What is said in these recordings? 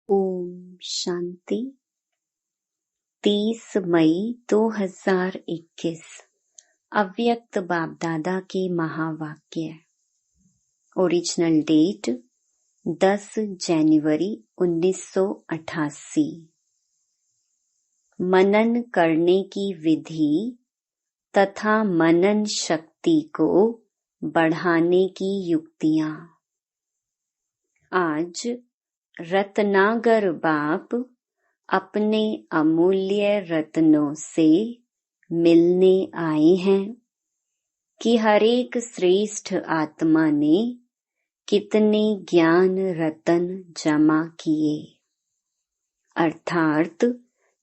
ओम शांति। 30 मई 2021 अव्यक्त बाप दादा के महावाक्य। ओरिजिनल डेट 10 जनवरी 1988। मनन करने की विधि तथा मनन शक्ति को बढ़ाने की युक्तियां। आज रत्नागर बाप अपने अमूल्य रत्नों से मिलने आए हैं कि हरेक श्रेष्ठ आत्मा ने कितने ज्ञान रतन जमा किए, अर्थात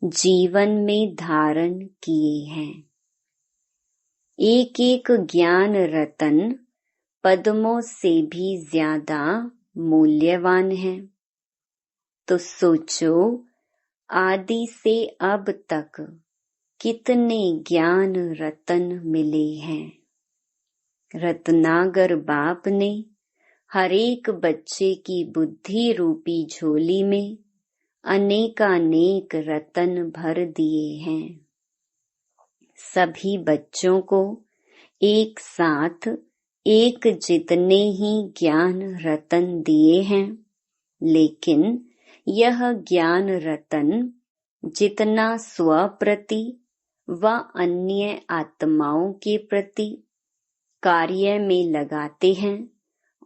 जीवन में धारण किए हैं। एक एक ज्ञान रतन पद्मों से भी ज्यादा मूल्यवान है। तो सोचो, आदि से अब तक कितने ज्ञान रतन मिले हैं। रत्नागर बाप ने हरेक बच्चे की बुद्धि रूपी झोली में अनेकानेक रतन भर दिए हैं। सभी बच्चों को एक साथ एक जितने ही ज्ञान रतन दिए हैं, लेकिन यह ज्ञान रतन जितना स्व प्रति व अन्य आत्माओं के प्रति कार्य में लगाते हैं,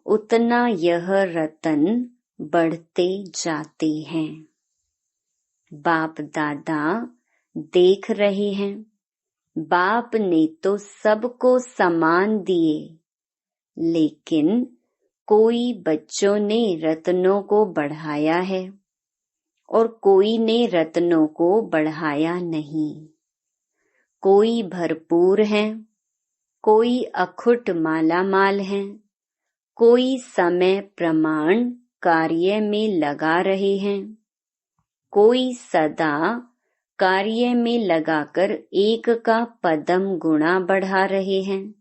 उतना यह रतन बढ़ते जाते हैं। बाप दादा देख रहे हैं, बाप ने तो सबको समान दिए, लेकिन कोई बच्चों ने रत्नों को बढ़ाया है और कोई ने रत्नों को बढ़ाया नहीं। कोई भरपूर है, कोई अखुट मालामाल है, कोई समय प्रमाण कार्य में लगा रहे हैं, कोई सदा कार्य में लगाकर एक का पदम गुणा बढ़ा रहे हैं,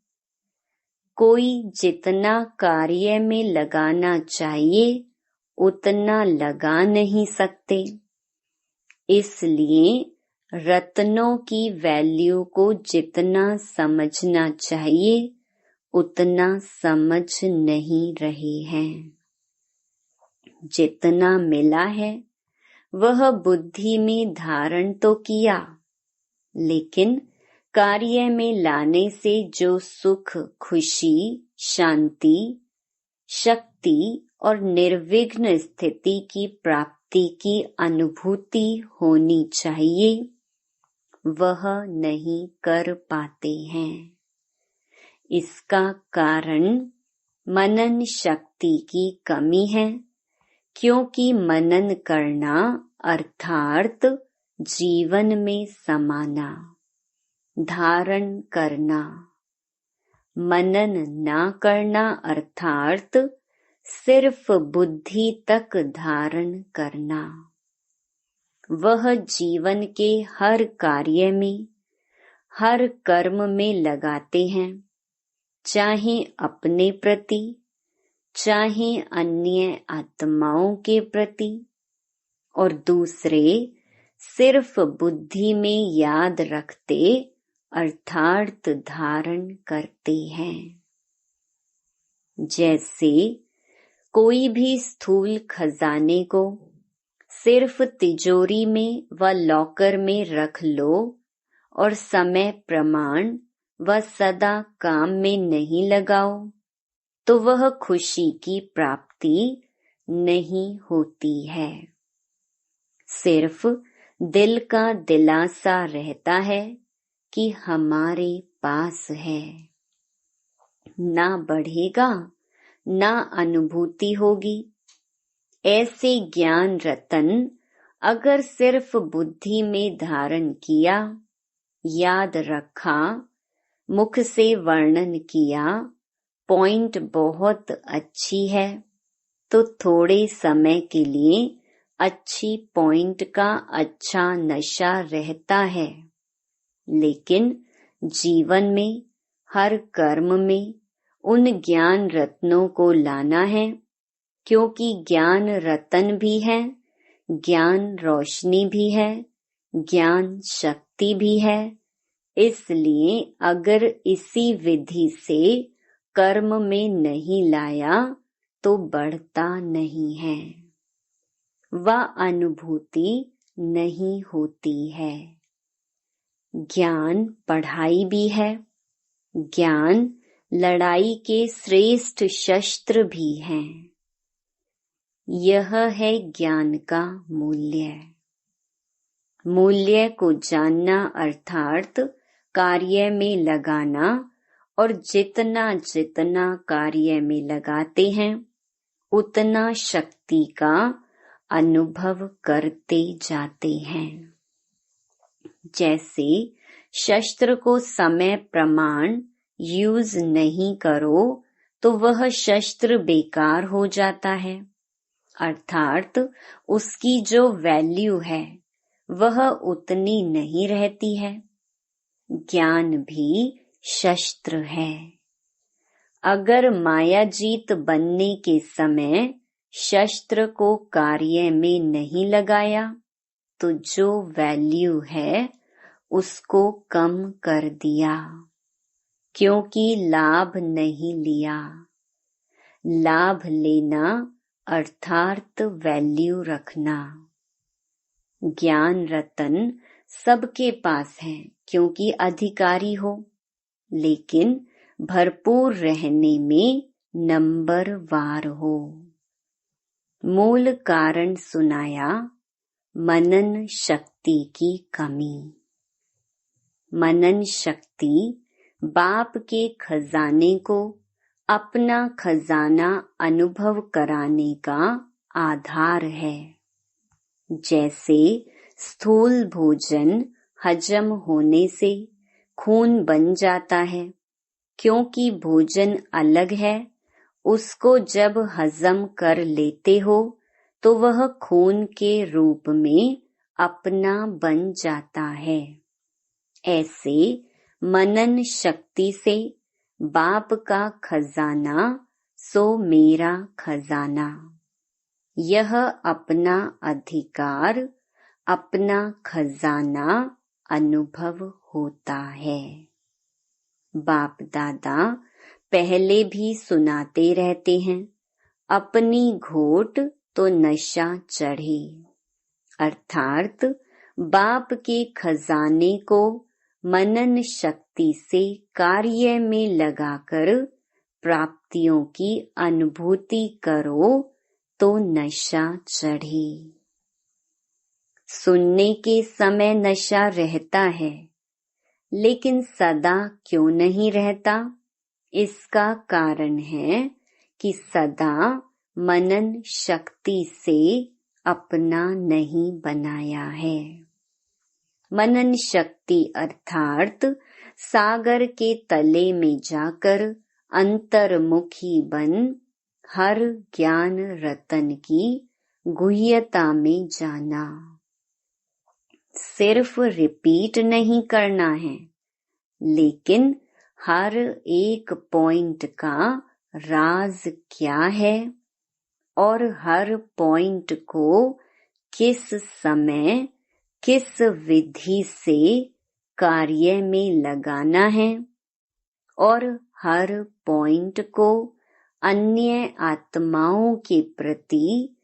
कोई जितना कार्य में लगाना चाहिए उतना लगा नहीं सकते। इसलिए रत्नों की वैल्यू को जितना समझना चाहिए उतना समझ नहीं रहे हैं। जितना मिला है वह बुद्धि में धारण तो किया, लेकिन कार्य में लाने से जो सुख, खुशी, शांति, शक्ति और निर्विघ्न स्थिति की प्राप्ति की अनुभूति होनी चाहिए, वह नहीं कर पाते हैं। इसका कारण मनन शक्ति की कमी है, क्योंकि मनन करना अर्थात जीवन में समाना, धारण करना। मनन ना करना अर्थात सिर्फ बुद्धि तक धारण करना। वह जीवन के हर कार्य में, हर कर्म में लगाते हैं, चाहे अपने प्रति, चाहे अन्य आत्माओं के प्रति, और दूसरे सिर्फ बुद्धि में याद रखते अर्थात धारण करते हैं। जैसे कोई भी स्थूल खजाने को सिर्फ तिजोरी में व लॉकर में रख लो और समय प्रमाण व सदा काम में नहीं लगाओ, तो वह खुशी की प्राप्ति नहीं होती है। सिर्फ दिल का दिलासा रहता है कि हमारे पास है। ना बढ़ेगा, ना अनुभूति होगी। ऐसे ज्ञान रतन अगर सिर्फ बुद्धि में धारण किया, याद रखा, मुख से वर्णन किया, पॉइंट बहुत अच्छी है, तो थोड़े समय के लिए अच्छी पॉइंट का अच्छा नशा रहता है, लेकिन जीवन में, हर कर्म में उन ज्ञान रत्नों को लाना है, क्योंकि ज्ञान रतन भी है, ज्ञान रोशनी भी है, ज्ञान शक्ति भी है। इसलिए अगर इसी विधि से कर्म में नहीं लाया तो बढ़ता नहीं है, वह अनुभूति नहीं होती है। ज्ञान पढ़ाई भी है, ज्ञान लड़ाई के श्रेष्ठ शस्त्र भी हैं। यह है ज्ञान का मूल्य। मूल्य को जानना अर्थात कार्य में लगाना, और जितना जितना कार्य में लगाते हैं उतना शक्ति का अनुभव करते जाते हैं। जैसे शस्त्र को समय प्रमाण यूज नहीं करो तो वह शस्त्र बेकार हो जाता है, अर्थात उसकी जो वैल्यू है वह उतनी नहीं रहती है। ज्ञान भी शस्त्र है। अगर मायाजीत बनने के समय शस्त्र को कार्य में नहीं लगाया तो जो वैल्यू है उसको कम कर दिया, क्योंकि लाभ नहीं लिया। लाभ लेना अर्थात वैल्यू रखना। ज्ञान रतन सबके पास है क्योंकि अधिकारी हो, लेकिन भरपूर रहने में नंबरवार हो। मूल कारण सुनाया, मनन शक्ति की कमी। मनन शक्ति बाप के खजाने को अपना खजाना अनुभव कराने का आधार है। जैसे स्थूल भोजन हजम होने से खून बन जाता है, क्योंकि भोजन अलग है, उसको जब हजम कर लेते हो तो वह खून के रूप में अपना बन जाता है। ऐसे मनन शक्ति से बाप का खजाना सो मेरा खजाना, यह अपना अधिकार, अपना खजाना अनुभव होता है। बाप दादा पहले भी सुनाते रहते हैं, अपनी घोट तो नशा चढ़े, अर्थात बाप के खजाने को मनन शक्ति से कार्य में लगाकर प्राप्तियों की अनुभूति करो तो नशा चढ़े। सुनने के समय नशा रहता है, लेकिन सदा क्यों नहीं रहता? इसका कारण है कि सदा मनन शक्ति से अपना नहीं बनाया है। मनन शक्ति अर्थात सागर के तले में जाकर अंतर्मुखी बन हर ज्ञान रतन की गुह्यता में जाना। सिर्फ रिपीट नहीं करना है, लेकिन हर एक पॉइंट का राज क्या है और हर पॉइंट को किस समय किस विधि से कार्य में लगाना है, और हर पॉइंट को अन्य आत्माओं के प्रति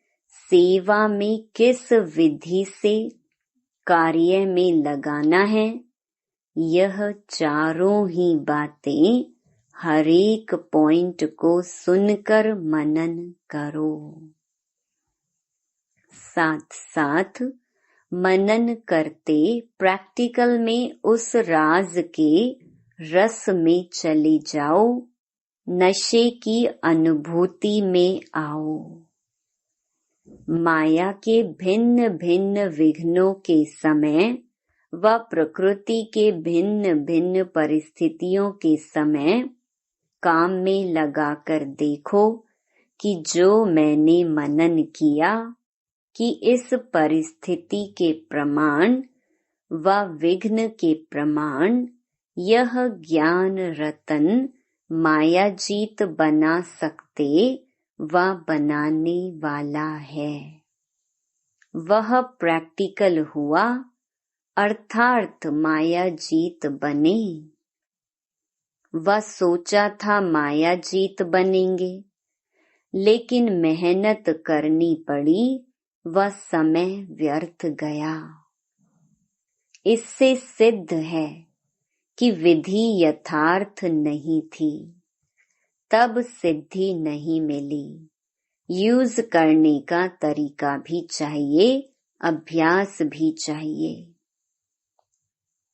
सेवा में किस विधि से कार्य में लगाना है, यह चारों ही बातें हर एक पॉइंट को सुनकर मनन करो। साथ साथ मनन करते प्रैक्टिकल में उस राज के रस में चले जाओ, नशे की अनुभूति में आओ। माया के भिन्न भिन्न विघ्नों के समय व प्रकृति के भिन्न भिन्न परिस्थितियों के समय काम में लगाकर देखो कि जो मैंने मनन किया कि इस परिस्थिति के प्रमाण व विघ्न के प्रमाण यह ज्ञान रतन मायाजीत बना सकते व बनाने वाला है। वह प्रैक्टिकल हुआ, अर्थात माया जीत बने। वह सोचा था माया जीत बनेंगे, लेकिन मेहनत करनी पड़ी, वह समय व्यर्थ गया। इससे सिद्ध है कि विधि यथार्थ नहीं थी, तब सिद्धि नहीं मिली। यूज करने का तरीका भी चाहिए, अभ्यास भी चाहिए।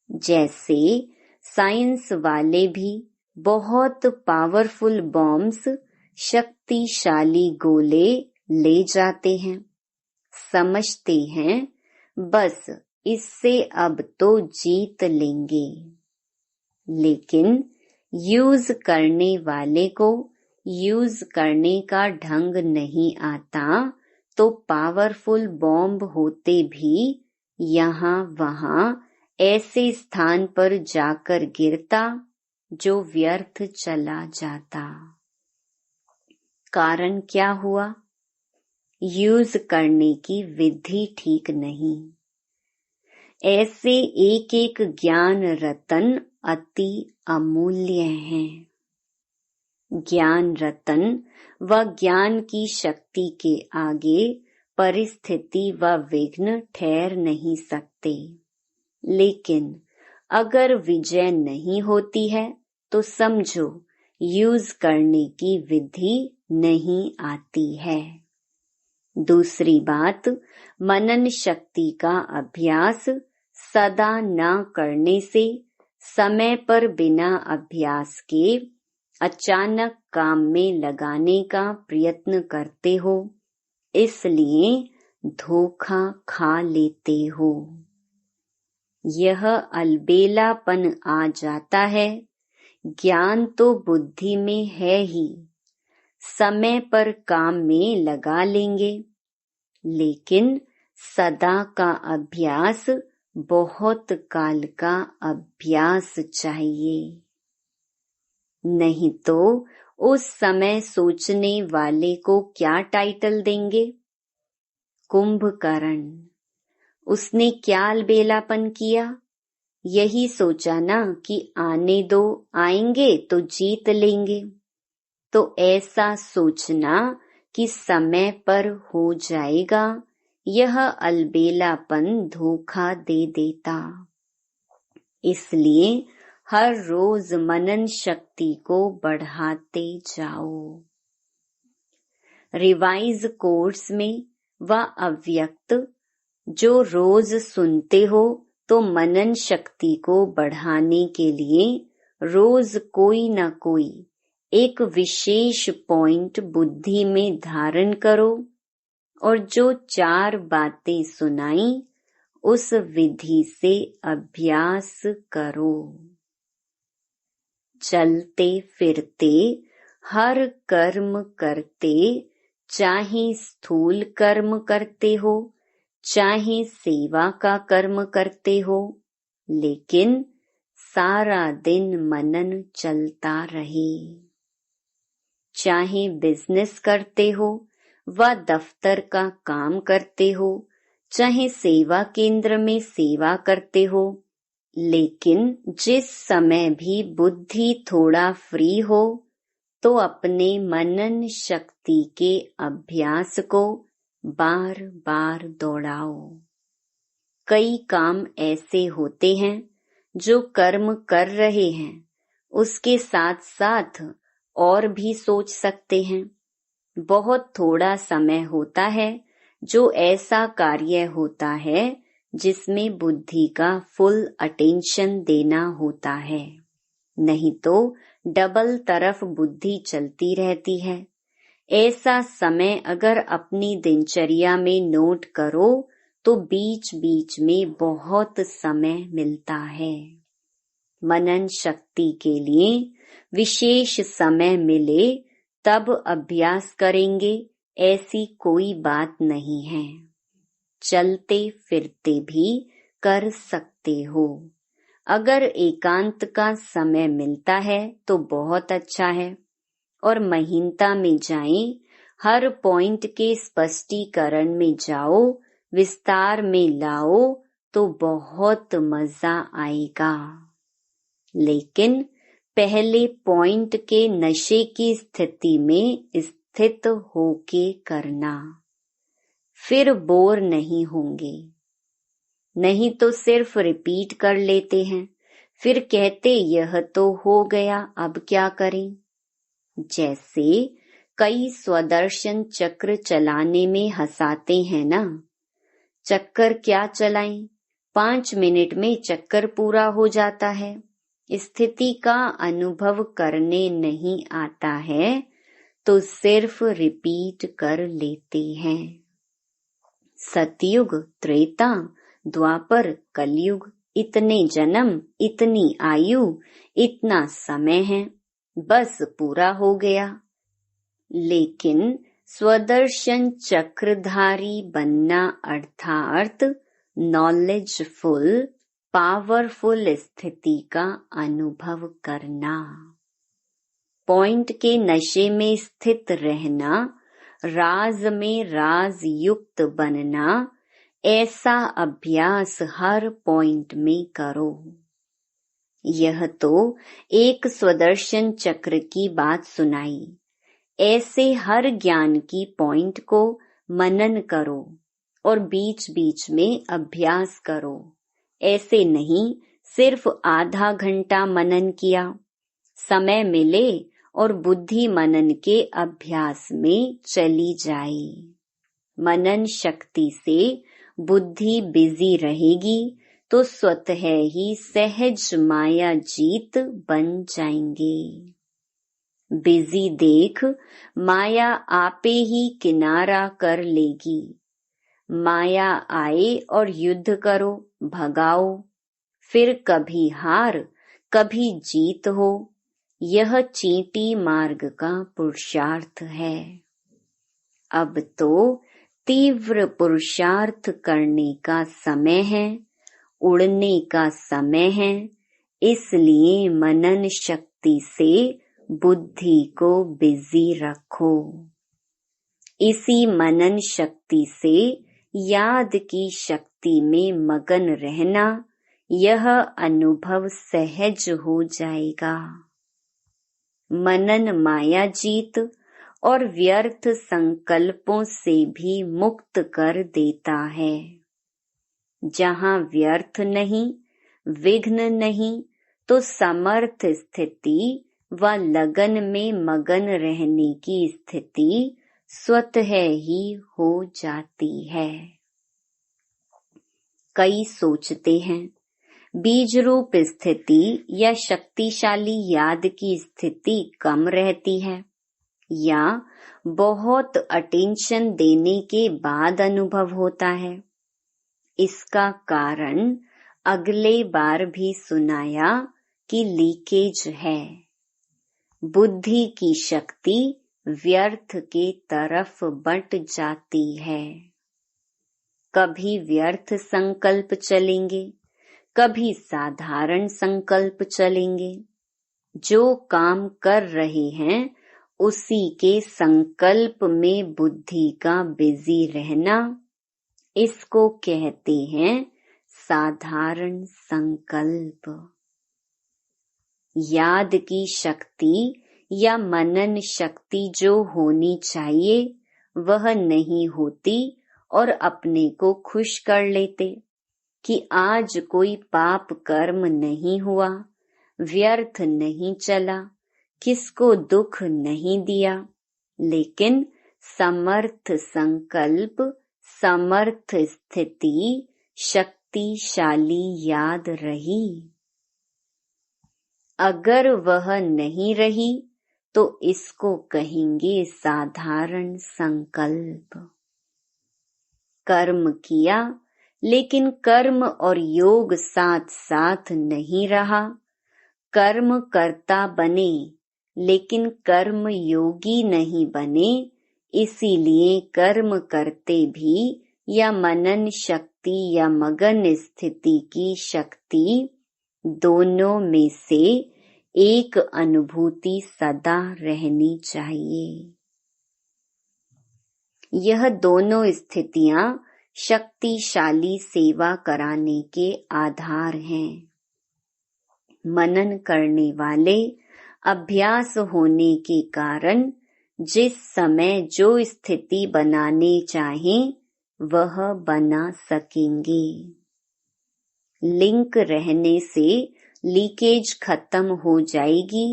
जैसे साइंस वाले भी बहुत पावरफुल बॉम्ब्स, शक्तिशाली गोले ले जाते हैं, समझते हैं बस इससे अब तो जीत लेंगे। लेकिन यूज करने वाले को यूज करने का ढंग नहीं आता, तो पावरफुल बॉम्ब होते भी यहाँ वहाँ ऐसे स्थान पर जाकर गिरता जो व्यर्थ चला जाता। कारण क्या हुआ? यूज करने की विधि ठीक नहीं। ऐसे एक एक ज्ञान रतन अति अमूल्य हैं। ज्ञान रतन व ज्ञान की शक्ति के आगे परिस्थिति व विघ्न ठहर नहीं सकते। लेकिन अगर विजय नहीं होती है तो समझो यूज करने की विधि नहीं आती है। दूसरी बात, मनन शक्ति का अभ्यास सदा न करने से समय पर बिना अभ्यास के अचानक काम में लगाने का प्रयत्न करते हो, इसलिए धोखा खा लेते हो। यह अलबेलापन आ जाता है। ज्ञान तो बुद्धि में है ही, समय पर काम में लगा लेंगे, लेकिन सदा का अभ्यास, बहुत काल का अभ्यास चाहिए। नहीं तो उस समय सोचने वाले को क्या टाइटल देंगे? कुंभकर्ण। उसने क्या अलबेलापन किया? यही सोचा ना कि आने दो, आएंगे तो जीत लेंगे। तो ऐसा सोचना कि समय पर हो जाएगा, यह अलबेलापन धोखा दे देता। इसलिए हर रोज मनन शक्ति को बढ़ाते जाओ। रिवाइज कोर्स में व अव्यक्त जो रोज सुनते हो, तो मनन शक्ति को बढ़ाने के लिए रोज कोई न कोई एक विशेष पॉइंट बुद्धि में धारण करो और जो 4 बातें सुनाई उस विधि से अभ्यास करो। चलते फिरते हर कर्म करते, चाहे स्थूल कर्म करते हो, चाहे सेवा का कर्म करते हो, लेकिन सारा दिन मनन चलता रहे। चाहे बिजनेस करते हो व दफ्तर का काम करते हो, चाहे सेवा केंद्र में सेवा करते हो, लेकिन जिस समय भी बुद्धि थोड़ा फ्री हो तो अपने मनन शक्ति के अभ्यास को बार बार दोहराओ। कई काम ऐसे होते हैं जो कर्म कर रहे हैं, उसके साथ साथ और भी सोच सकते हैं। बहुत थोड़ा समय होता है जो ऐसा कार्य होता है जिसमें बुद्धि का फुल अटेंशन देना होता है, नहीं तो डबल तरफ बुद्धि चलती रहती है। ऐसा समय अगर अपनी दिनचर्या में नोट करो तो बीच बीच में बहुत समय मिलता है। मनन शक्ति के लिए विशेष समय मिले तब अभ्यास करेंगे, ऐसी कोई बात नहीं है। चलते फिरते भी कर सकते हो। अगर एकांत का समय मिलता है तो बहुत अच्छा है, और महीनता में जाएं, हर पॉइंट के स्पष्टीकरण में जाओ विस्तार में लाओ तो बहुत मजा आएगा। लेकिन पहले पॉइंट के नशे की स्थिति में स्थित होके करना, फिर बोर नहीं होंगे। नहीं तो सिर्फ रिपीट कर लेते हैं, फिर कहते यह तो हो गया, अब क्या करें। जैसे कई स्वदर्शन चक्र चलाने में हंसाते हैं ना, चक्कर क्या चलाएं, 5 मिनट में चक्कर पूरा हो जाता है। स्थिति का अनुभव करने नहीं आता है तो सिर्फ रिपीट कर लेते हैं। सतयुग, त्रेता, द्वापर, कलयुग, इतने जन्म, इतनी आयु, इतना समय है, बस पूरा हो गया। लेकिन स्वदर्शन चक्रधारी बनना अर्थात नॉलेजफुल, पावरफुल स्थिति का अनुभव करना, पॉइंट के नशे में स्थित रहना, राज में राज युक्त बनना, ऐसा अभ्यास हर पॉइंट में करो। यह तो एक स्वदर्शन चक्र की बात सुनाई। ऐसे हर ज्ञान की पॉइंट को मनन करो और बीच बीच में अभ्यास करो। ऐसे नहीं सिर्फ आधा घंटा मनन किया, समय मिले और बुद्धि मनन के अभ्यास में चली जाए। मनन शक्ति से बुद्धि बिजी रहेगी तो स्वतः ही सहज माया जीत बन जाएंगे। बिजी देख माया आपे ही किनारा कर लेगी। माया आए और युद्ध करो, भगाओ, फिर कभी हार कभी जीत हो। यह चींटी मार्ग का पुरुषार्थ है। अब तो तीव्र पुरुषार्थ करने का समय है, उड़ने का समय है। इसलिए मनन शक्ति से बुद्धि को बिजी रखो। इसी मनन शक्ति से याद की शक्ति में मगन रहना, यह अनुभव सहज हो जाएगा। मनन माया जीत और व्यर्थ संकल्पों से भी मुक्त कर देता है। जहाँ व्यर्थ नहीं, विघ्न नहीं, तो समर्थ स्थिति व लगन में मगन रहने की स्थिति स्वतः ही हो जाती है। कई सोचते हैं बीज रूप स्थिति या शक्तिशाली याद की स्थिति कम रहती है या बहुत अटेंशन देने के बाद अनुभव होता है। इसका कारण अगले बार भी सुनाया कि लीकेज है। बुद्धि की शक्ति व्यर्थ के तरफ बंट जाती है। कभी व्यर्थ संकल्प चलेंगे, कभी साधारण संकल्प चलेंगे। जो काम कर रहे हैं उसी के संकल्प में बुद्धि का बिजी रहना, इसको कहते हैं साधारण संकल्प। याद की शक्ति या मनन शक्ति जो होनी चाहिए वह नहीं होती और अपने को खुश कर लेते कि आज कोई पाप कर्म नहीं हुआ, व्यर्थ नहीं चला, किसको दुख नहीं दिया। लेकिन समर्थ संकल्प, समर्थ स्थिति, शक्तिशाली याद रही। अगर वह नहीं रही तो इसको कहेंगे साधारण संकल्प। कर्म किया लेकिन कर्म और योग साथ साथ नहीं रहा। कर्म कर्ता बने लेकिन कर्म योगी नहीं बने, इसीलिए कर्म करते भी या मनन शक्ति या मगन स्थिति की शक्ति, दोनों में से एक अनुभूति सदा रहनी चाहिए। यह दोनों स्थितियां शक्तिशाली सेवा कराने के आधार हैं। मनन करने वाले अभ्यास होने के कारण जिस समय जो स्थिति बनाने चाहें वह बना सकेंगे। लिंक रहने से लीकेज खत्म हो जाएगी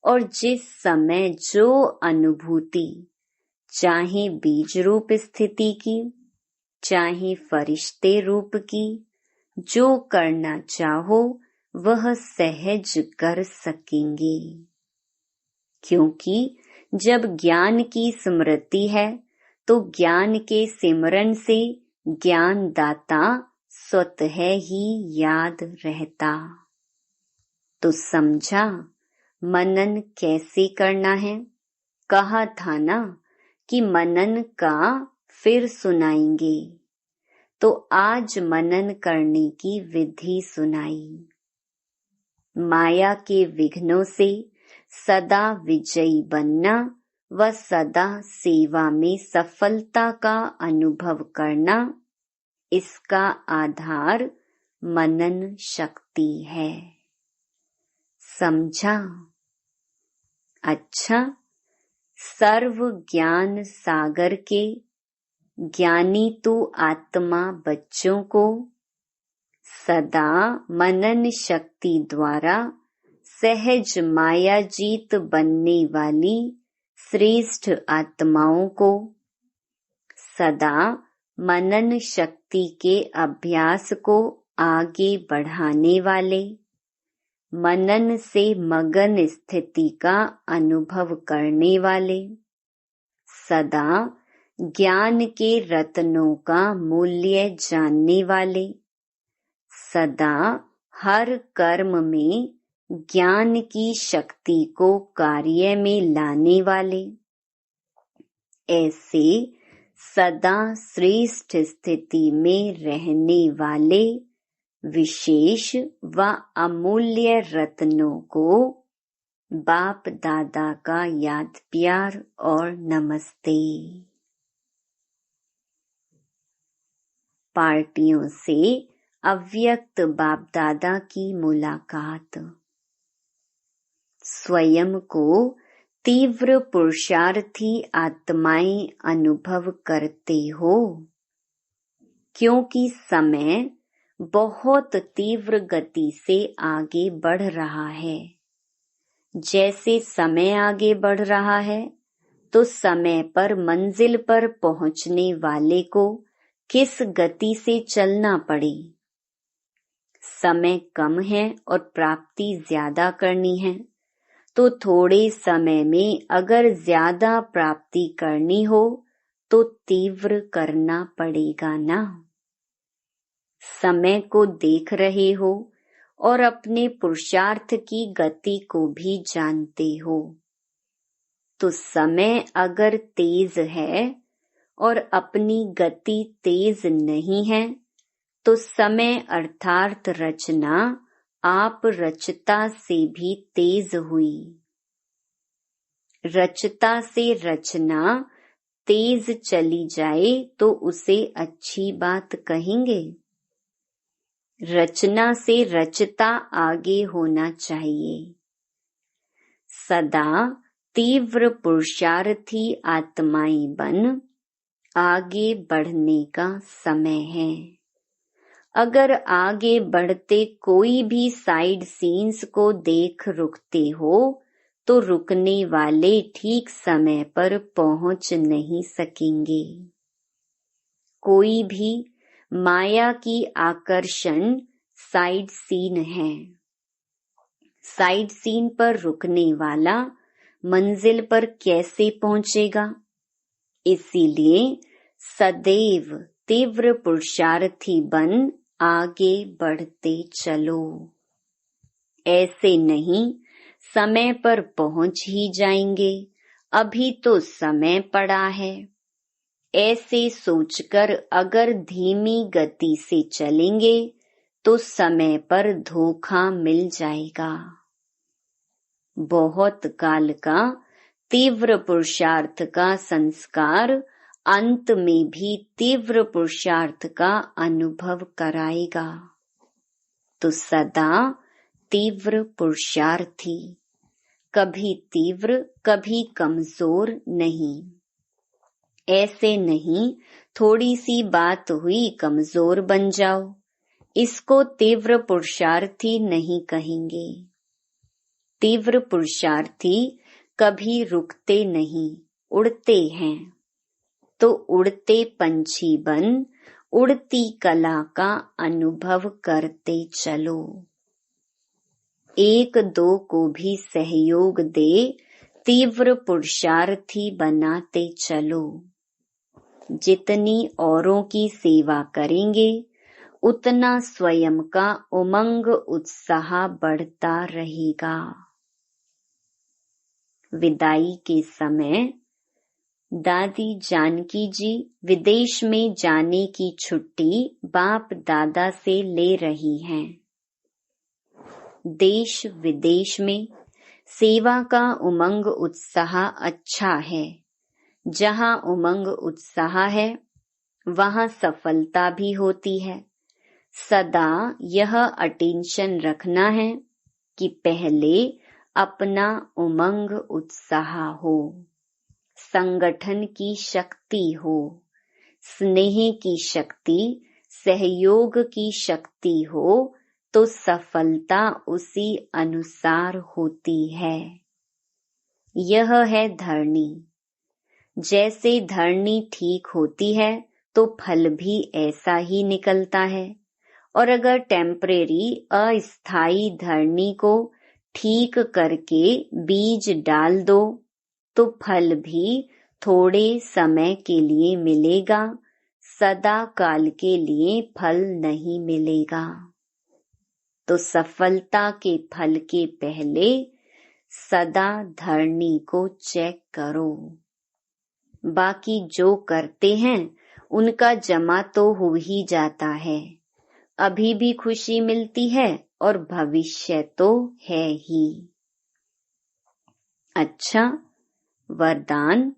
और जिस समय जो अनुभूति, चाहे बीज रूप स्थिति की, चाहे फरिश्ते रूप की, जो करना चाहो वह सहज कर सकेंगे। क्योंकि जब ज्ञान की स्मृति है तो ज्ञान के सिमरन से ज्ञान दाता स्वतः ही याद रहता। तो समझा मनन कैसे करना है। कहा था ना कि मनन का फिर सुनाएंगे, तो आज मनन करने की विधि सुनाई। माया के विघ्नों से सदा विजयी बनना व सदा सेवा में सफलता का अनुभव करना, इसका आधार मनन शक्ति है। समझा? अच्छा, सर्व ज्ञान सागर के ज्ञानी तू आत्मा बच्चों को सदा मनन शक्ति द्वारा सहज माया जीत बनने वाली श्रेष्ठ आत्माओं को सदा मनन शक्ति के अभ्यास को आगे बढ़ाने वाले, मनन से मगन स्थिति का अनुभव करने वाले, सदा ज्ञान के रत्नों का मूल्य जानने वाले, सदा हर कर्म में ज्ञान की शक्ति को कार्य में लाने वाले, ऐसे सदा श्रेष्ठ स्थिति में रहने वाले विशेष व अमूल्य रत्नों को बाप दादा का याद प्यार और नमस्ते। पार्टियों से अव्यक्त बाप दादा की मुलाकात। स्वयं को तीव्र पुरुषार्थी आत्माएं अनुभव करते हो, क्योंकि समय बहुत तीव्र गति से आगे बढ़ रहा है। जैसे समय आगे बढ़ रहा है तो समय पर मंजिल पर पहुंचने वाले को किस गति से चलना पड़े। समय कम है और प्राप्ति ज्यादा करनी है, तो थोड़े समय में अगर ज्यादा प्राप्ति करनी हो तो तीव्र करना पड़ेगा ना। समय को देख रहे हो और अपने पुरुषार्थ की गति को भी जानते हो, तो समय अगर तेज है और अपनी गति तेज नहीं है तो समय अर्थात रचना आप रचता से भी तेज हुई। रचता से रचना तेज चली जाए तो उसे अच्छी बात कहेंगे। रचना से रचता आगे होना चाहिए। सदा तीव्र पुरुषार्थी आत्माएं बन आगे बढ़ने का समय है। अगर आगे बढ़ते कोई भी साइड सीन्स को देख रुकते हो तो रुकने वाले ठीक समय पर पहुंच नहीं सकेंगे। कोई भी माया की आकर्षण साइड सीन है। साइड सीन पर रुकने वाला मंजिल पर कैसे पहुंचेगा? इसीलिए सदैव तीव्र पुरुषार्थी बन आगे बढ़ते चलो। ऐसे नहीं समय पर पहुंच ही जाएंगे, अभी तो समय पड़ा है। ऐसे सोचकर अगर धीमी गति से चलेंगे तो समय पर धोखा मिल जाएगा। बहुत काल का तीव्र पुरुषार्थ का संस्कार अंत में भी तीव्र पुरुषार्थ का अनुभव कराएगा। तो सदा तीव्र पुरुषार्थी, कभी तीव्र कभी कमजोर नहीं। ऐसे नहीं थोड़ी सी बात हुई कमजोर बन जाओ, इसको तीव्र पुरुषार्थी नहीं कहेंगे। तीव्र पुरुषार्थी कभी रुकते नहीं, उड़ते हैं। तो उड़ते पंछी बन उड़ती कला का अनुभव करते चलो। एक दो को भी सहयोग दे तीव्र पुरुषार्थी बनाते चलो। जितनी औरों की सेवा करेंगे उतना स्वयं का उमंग उत्साह बढ़ता रहेगा। विदाई के समय दादी जानकी जी विदेश में जाने की छुट्टी बाप दादा से ले रही हैं। देश विदेश में सेवा का उमंग उत्साह अच्छा है। जहाँ उमंग उत्साह है वहाँ सफलता भी होती है। सदा यह अटेंशन रखना है कि पहले अपना उमंग उत्साह हो, संगठन की शक्ति हो, स्नेह की शक्ति, सहयोग की शक्ति हो तो सफलता उसी अनुसार होती है। यह है धरनी। जैसे धरनी ठीक होती है तो फल भी ऐसा ही निकलता है। और अगर टेम्परेरी अस्थायी धरनी को ठीक करके बीज डाल दो तो फल भी थोड़े समय के लिए मिलेगा, सदा काल के लिए फल नहीं मिलेगा। तो सफलता के फल के पहले सदा धरनी को चेक करो। बाकी जो करते हैं उनका जमा तो हो ही जाता है। अभी भी खुशी मिलती है और भविष्य तो है ही। अच्छा, वरदान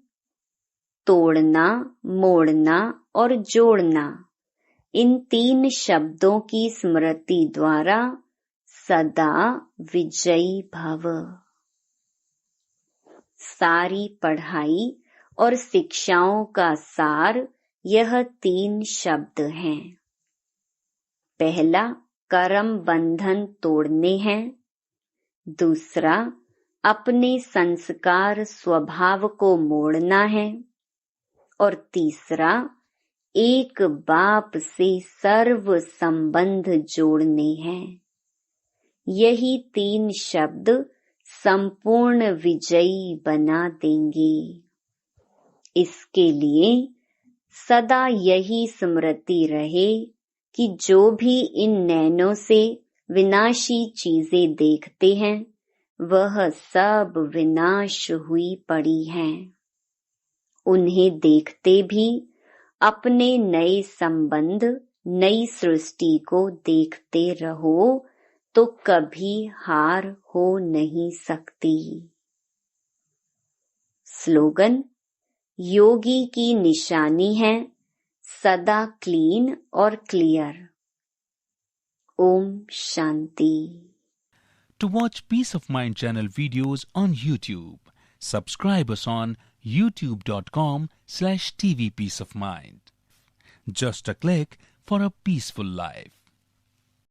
तोड़ना, मोड़ना और जोड़ना, इन 3 शब्दों की स्मृति द्वारा सदा विजयी भव। सारी पढ़ाई और शिक्षाओं का सार यह 3 शब्द हैं। पहला कर्म बंधन तोड़ने हैं। दूसरा अपने संस्कार स्वभाव को मोड़ना है। और तीसरा एक बाप से सर्व संबंध जोड़ने हैं। यही 3 शब्द संपूर्ण विजयी बना देंगे। इसके लिए सदा यही स्मृति रहे कि जो भी इन नैनों से विनाशी चीजें देखते हैं वह सब विनाश हुई पड़ी हैं। उन्हें देखते भी अपने नए संबंध, नई सृष्टि को देखते रहो तो कभी हार हो नहीं सकती। स्लोगन योगी की निशानी है सदा क्लीन और क्लियर। ओम शांति। To watch Peace of Mind channel videos on YouTube, subscribe us on youtube.com/tvpeaceofmind. Just a click for a peaceful life.